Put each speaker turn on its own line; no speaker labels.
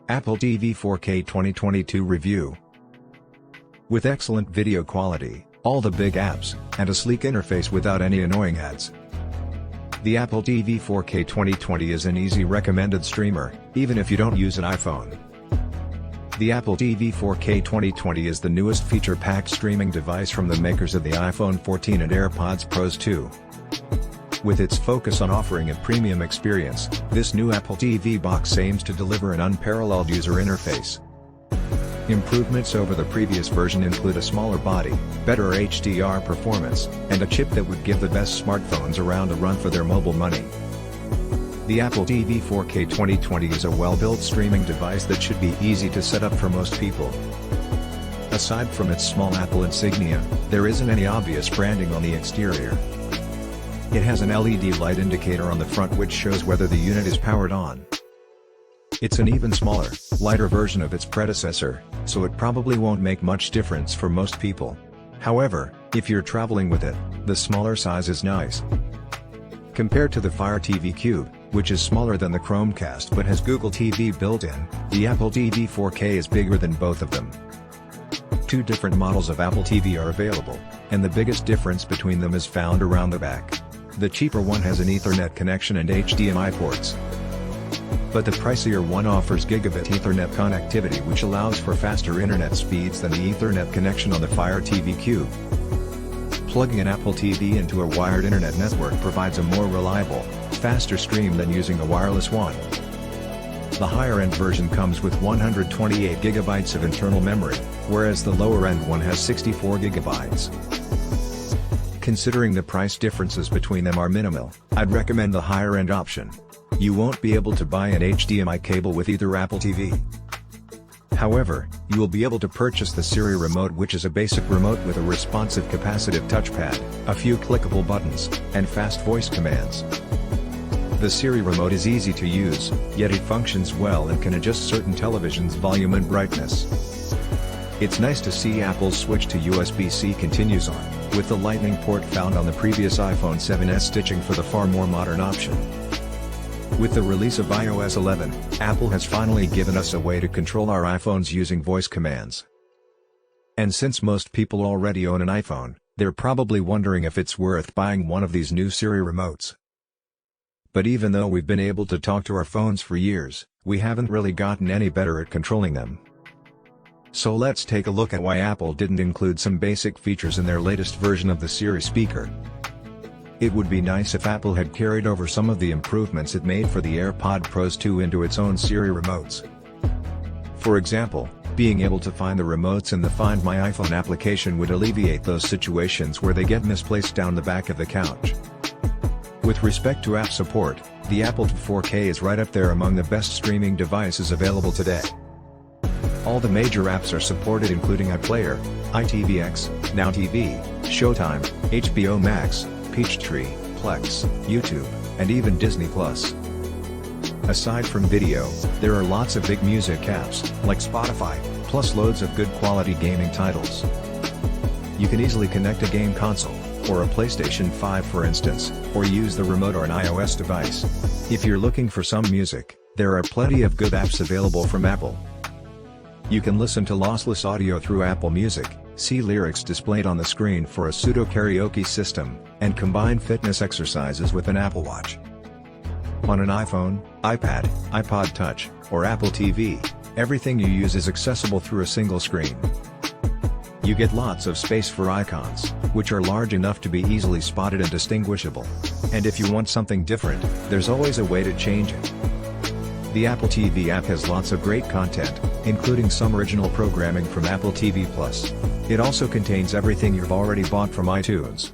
Apple TV 4K 2022 Review. With excellent video quality, all the big apps, and a sleek interface without any annoying ads. The Apple TV 4K 2020 is an easy recommended streamer, even if you don't use an iPhone. The Apple TV 4K 2020 is the newest feature-packed streaming device from the makers of the iPhone 14 and AirPods Pros 2. With its focus on offering a premium experience, this new Apple TV box aims to deliver an unparalleled user interface. Improvements over the previous version include a smaller body, better HDR performance, and a chip that would give the best smartphones around a run for their mobile money. The Apple TV 4K 2020 is a well-built streaming device that should be easy to set up for most people. Aside from its small Apple insignia, there isn't any obvious branding on the exterior. It has an LED light indicator on the front which shows whether the unit is powered on. It's an even smaller, lighter version of its predecessor, so it probably won't make much difference for most people. However, if you're traveling with it, the smaller size is nice. Compared to the Fire TV Cube, which is smaller than the Chromecast but has Google TV built in, the Apple TV 4K is bigger than both of them. Two different models of Apple TV are available, and the biggest difference between them is found around the back. The cheaper one has an Ethernet connection and HDMI ports. But the pricier one offers gigabit Ethernet connectivity, which allows for faster internet speeds than the Ethernet connection on the Fire TV Cube. Plugging an Apple TV into a wired internet network provides a more reliable, faster stream than using a wireless one. The higher-end version comes with 128 GB of internal memory, whereas the lower-end one has 64 GB. Considering the price differences between them are minimal, I'd recommend the higher-end option. You won't be able to buy an HDMI cable with either Apple TV. However, you will be able to purchase the Siri remote, which is a basic remote with a responsive capacitive touchpad, a few clickable buttons, and fast voice commands. The Siri remote is easy to use, yet it functions well and can adjust certain televisions' volume and brightness. It's nice to see Apple's switch to USB-C continues on, with the Lightning port found on the previous iPhone 7s stitching for the far more modern option. With the release of iOS 11, Apple has finally given us a way to control our iPhones using voice commands. And since most people already own an iPhone, they're probably wondering if it's worth buying one of these new Siri remotes. But even though we've been able to talk to our phones for years, we haven't really gotten any better at controlling them. So let's take a look at why Apple didn't include some basic features in their latest version of the Siri speaker. It would be nice if Apple had carried over some of the improvements it made for the AirPods Pros 2 into its own Siri remotes. For example, being able to find the remotes in the Find My iPhone application would alleviate those situations where they get misplaced down the back of the couch. With respect to app support, the Apple TV 4K is right up there among the best streaming devices available today. All the major apps are supported, including iPlayer, iTVX, Now TV, Showtime, HBO Max, Peachtree, Plex, YouTube, and even Disney+. Aside from video, there are lots of big music apps, like Spotify, plus loads of good quality gaming titles. You can easily connect a game console, or a PlayStation 5 for instance, or use the remote or an iOS device. If you're looking for some music, there are plenty of good apps available from Apple. You can listen to lossless audio through Apple Music, see lyrics displayed on the screen for a pseudo karaoke system, and combine fitness exercises with an Apple Watch. On an iPhone, iPad, iPod Touch, or Apple TV, everything you use is accessible through a single screen. You get lots of space for icons, which are large enough to be easily spotted and distinguishable. And if you want something different, there's always a way to change it. The Apple TV app has lots of great content, including some original programming from Apple TV+. It also contains everything you've already bought from iTunes.